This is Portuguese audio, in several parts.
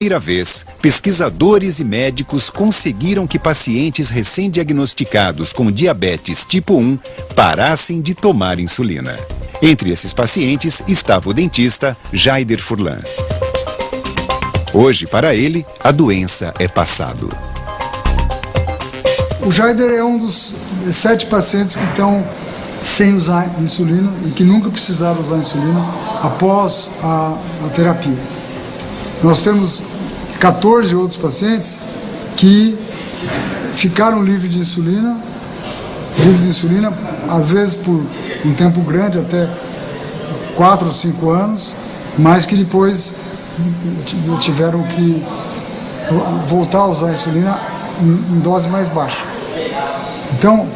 Primeira vez, pesquisadores e médicos conseguiram que pacientes recém-diagnosticados com diabetes tipo 1 parassem de tomar insulina. Entre esses pacientes estava o dentista Jaider Furlan. Hoje, para ele, a doença é passado. O Jaider é um dos 7 pacientes que estão sem usar insulina e que nunca precisaram usar insulina após a terapia. Nós temos 14 outros pacientes que ficaram livres de insulina, às vezes por um tempo grande, até 4 ou 5 anos, mas que depois tiveram que voltar a usar a insulina em dose mais baixa. Então,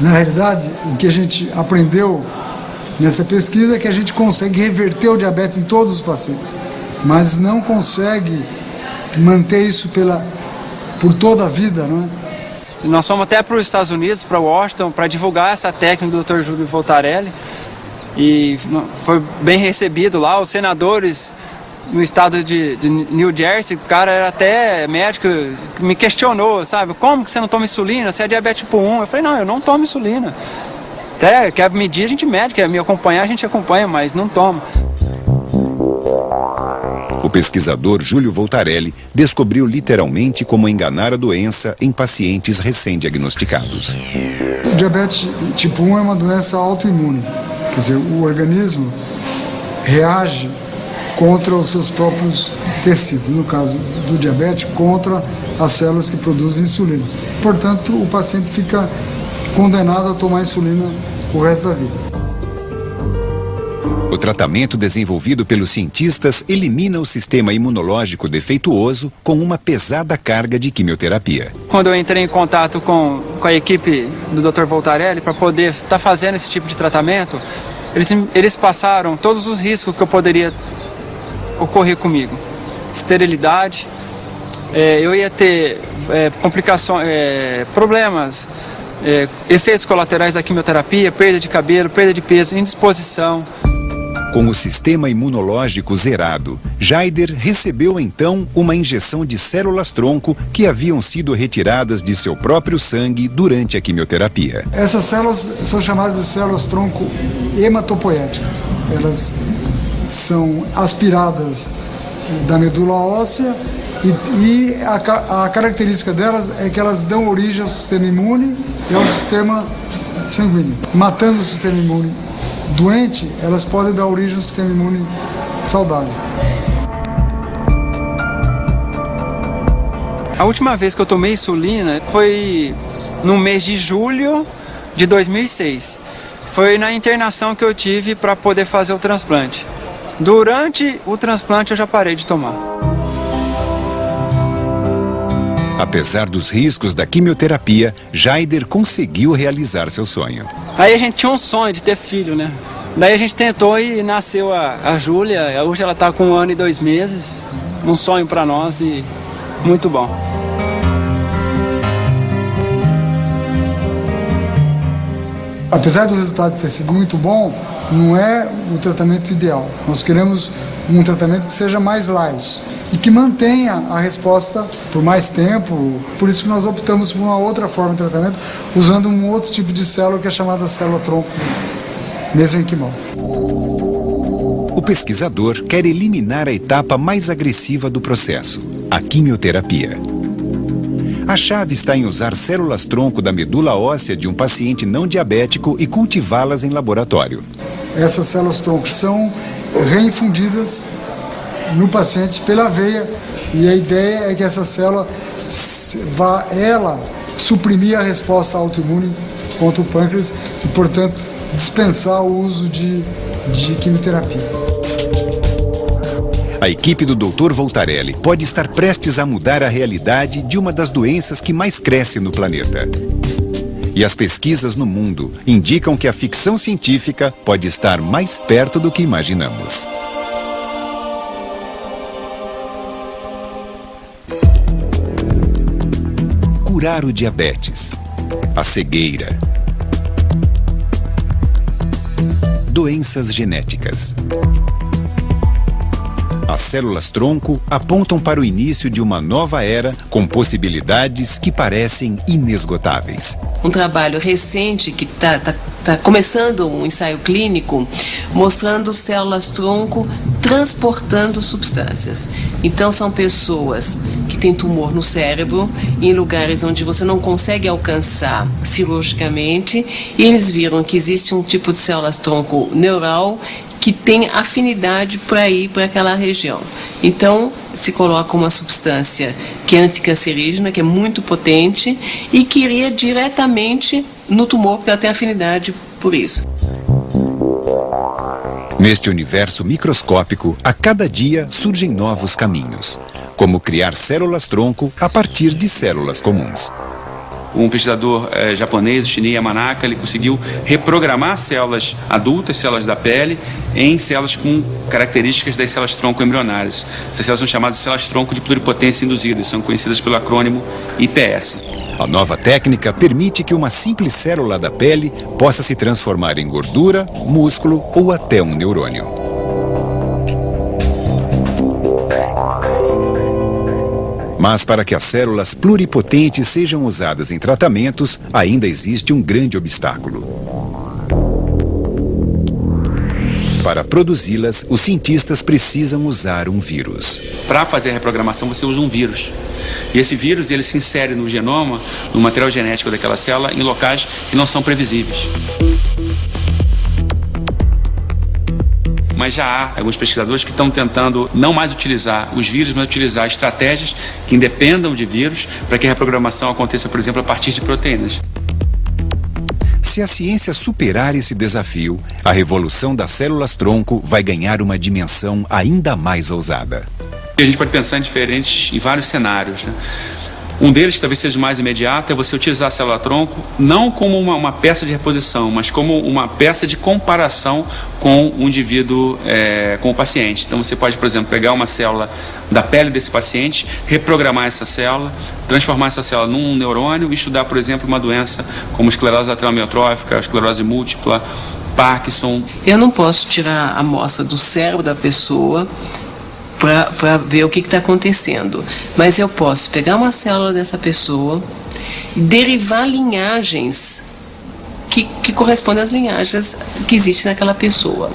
na realidade, o que a gente aprendeu nessa pesquisa é que a gente consegue reverter o diabetes em todos os pacientes, mas não consegue manter isso por toda a vida, não é? Nós fomos até para os Estados Unidos, para Washington, para divulgar essa técnica do Dr. Júlio Voltarelli, e foi bem recebido lá. Os senadores no estado de New Jersey, o cara era até médico, me questionou, sabe, como que você não toma insulina, você é diabetes tipo 1? Eu falei, não, eu não tomo insulina. Até quer medir, a gente mede, quer me acompanhar, a gente acompanha, mas não toma. O pesquisador Júlio Voltarelli descobriu literalmente como enganar a doença em pacientes recém-diagnosticados. O diabetes tipo 1 é uma doença autoimune, quer dizer, o organismo reage contra os seus próprios tecidos, no caso do diabetes, contra as células que produzem insulina. Portanto, o paciente fica condenado a tomar insulina o resto da vida. O tratamento desenvolvido pelos cientistas elimina o sistema imunológico defeituoso com uma pesada carga de quimioterapia. Quando eu entrei em contato com a equipe do Dr. Voltarelli para poder estar fazendo esse tipo de tratamento, eles passaram todos os riscos que eu poderia ocorrer comigo. Esterilidade, eu ia ter complicações, problemas, efeitos colaterais da quimioterapia, perda de cabelo, perda de peso, indisposição. Com o sistema imunológico zerado, Jaider recebeu então uma injeção de células-tronco que haviam sido retiradas de seu próprio sangue durante a quimioterapia. Essas células são chamadas de células-tronco hematopoéticas. Elas são aspiradas da medula óssea e a característica delas é que elas dão origem ao sistema imune e ao sistema sanguíneo. Matando o sistema imune doente, elas podem dar origem ao sistema imune saudável. A última vez que eu tomei insulina foi no mês de julho de 2006. Foi na internação que eu tive para poder fazer o transplante. Durante o transplante eu já parei de tomar. Apesar dos riscos da quimioterapia, Jaider conseguiu realizar seu sonho. Aí a gente tinha um sonho de ter filho, né? Daí a gente tentou e nasceu a Júlia. Hoje ela está com 1 ano e 2 meses. Um sonho para nós e muito bom. Apesar do resultado ter sido muito bom, não é o tratamento ideal. Nós queremos um tratamento que seja mais light e que mantenha a resposta por mais tempo. Por isso que nós optamos por uma outra forma de tratamento, usando um outro tipo de célula que é chamada célula-tronco mesenquimal. O pesquisador quer eliminar a etapa mais agressiva do processo, a quimioterapia. A chave está em usar células-tronco da medula óssea de um paciente não diabético e cultivá-las em laboratório. Essas células-tronco são reinfundidas no paciente pela veia e a ideia é que essa célula vá suprimir a resposta autoimune contra o pâncreas e, portanto, dispensar o uso de quimioterapia. A equipe do Dr. Voltarelli pode estar prestes a mudar a realidade de uma das doenças que mais cresce no planeta. E as pesquisas no mundo indicam que a ficção científica pode estar mais perto do que imaginamos. Curar o diabetes, a cegueira, doenças genéticas, As células-tronco apontam para o início de uma nova era com possibilidades que parecem inesgotáveis. Um trabalho recente que está começando um ensaio clínico mostrando células-tronco transportando substâncias. Então são pessoas que têm tumor no cérebro em lugares onde você não consegue alcançar cirurgicamente, e eles viram que existe um tipo de células-tronco neural que tem afinidade para ir para aquela região. Então, se coloca uma substância que é anticancerígena, que é muito potente e que iria diretamente no tumor, porque ela tem afinidade por isso. Neste universo microscópico, a cada dia surgem novos caminhos, como criar células-tronco a partir de células comuns. Um pesquisador japonês, Shinya Yamanaka, ele conseguiu reprogramar células adultas, células da pele, em células com características das células-tronco embrionárias. Essas células são chamadas de células-tronco de pluripotência induzidas, são conhecidas pelo acrônimo IPS. A nova técnica permite que uma simples célula da pele possa se transformar em gordura, músculo ou até um neurônio. Mas para que as células pluripotentes sejam usadas em tratamentos, ainda existe um grande obstáculo. Para produzi-las, os cientistas precisam usar um vírus. Para fazer a reprogramação, você usa um vírus. E esse vírus ele se insere no genoma, no material genético daquela célula, em locais que não são previsíveis. Mas já há alguns pesquisadores que estão tentando não mais utilizar os vírus, mas utilizar estratégias que independam de vírus para que a reprogramação aconteça, por exemplo, a partir de proteínas. Se a ciência superar esse desafio, a revolução das células-tronco vai ganhar uma dimensão ainda mais ousada. A gente pode pensar em vários cenários, né? Um deles, que talvez seja o mais imediato, é você utilizar a célula-tronco não como uma peça de reposição, mas como uma peça de comparação com o indivíduo, com o paciente. Então você pode, por exemplo, pegar uma célula da pele desse paciente, reprogramar essa célula, transformar essa célula num neurônio e estudar, por exemplo, uma doença como esclerose lateral amiotrófica, esclerose múltipla, Parkinson. Eu não posso tirar a amostra do cérebro da pessoa para ver o que está acontecendo. Mas eu posso pegar uma célula dessa pessoa e derivar linhagens que correspondem às linhagens que existem naquela pessoa.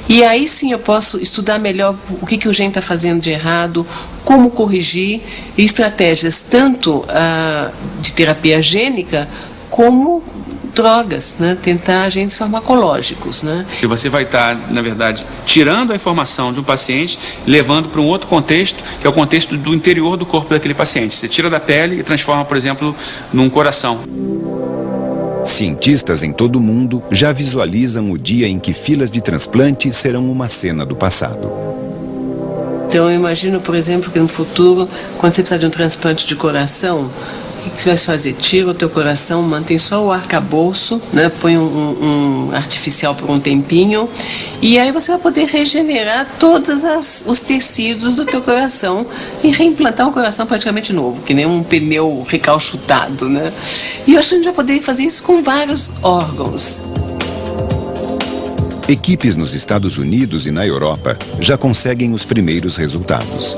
E aí sim eu posso estudar melhor o que o gene está fazendo de errado, como corrigir, estratégias tanto de terapia gênica como drogas, né? Tentar agentes farmacológicos, né? E você vai estar, na verdade, tirando a informação de um paciente, levando para um outro contexto, que é o contexto do interior do corpo daquele paciente. Você tira da pele e transforma, por exemplo, num coração. Cientistas em todo o mundo já visualizam o dia em que filas de transplante serão uma cena do passado. Então eu imagino, por exemplo, que no futuro, quando você precisar de um transplante de coração, o que você vai fazer? Tira o teu coração, mantém só o arcabouço, né? Põe um artificial por um tempinho, e aí você vai poder regenerar todos os tecidos do teu coração e reimplantar um coração praticamente novo, que nem um pneu recalchutado, né? E eu acho que a gente vai poder fazer isso com vários órgãos. Equipes nos Estados Unidos e na Europa já conseguem os primeiros resultados.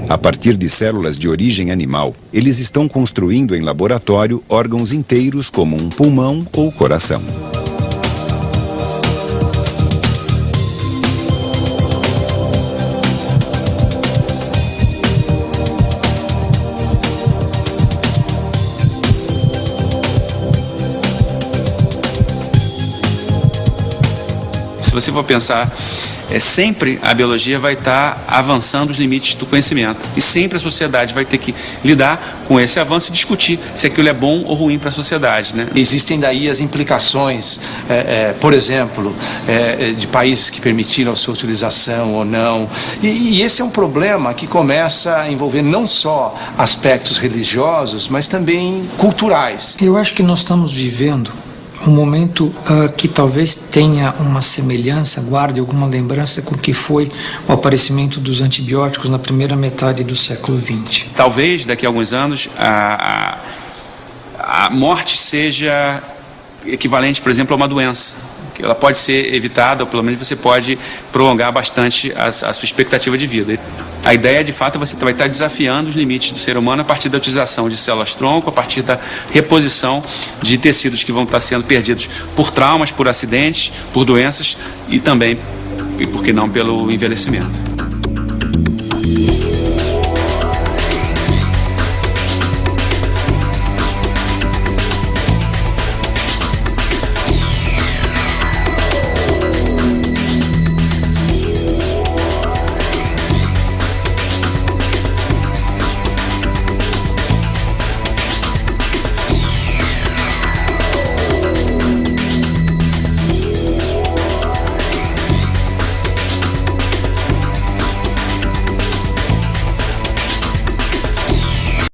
A partir de células de origem animal, eles estão construindo em laboratório órgãos inteiros como um pulmão ou coração. Se você for pensar, sempre a biologia vai estar avançando os limites do conhecimento. E sempre a sociedade vai ter que lidar com esse avanço e discutir se aquilo é bom ou ruim para a sociedade, né? Existem daí as implicações, por exemplo, de países que permitiram a sua utilização ou não. E esse é um problema que começa a envolver não só aspectos religiosos, mas também culturais. Eu acho que nós estamos vivendo um momento que talvez tenha uma semelhança, guarde alguma lembrança com o que foi o aparecimento dos antibióticos na primeira metade do século XX. Talvez daqui a alguns anos a morte seja equivalente, por exemplo, a uma doença, ela pode ser evitada, ou pelo menos você pode prolongar bastante a sua expectativa de vida. A ideia, de fato, é você vai estar desafiando os limites do ser humano a partir da utilização de células-tronco, a partir da reposição de tecidos que vão estar sendo perdidos por traumas, por acidentes, por doenças e também, e por que não, pelo envelhecimento.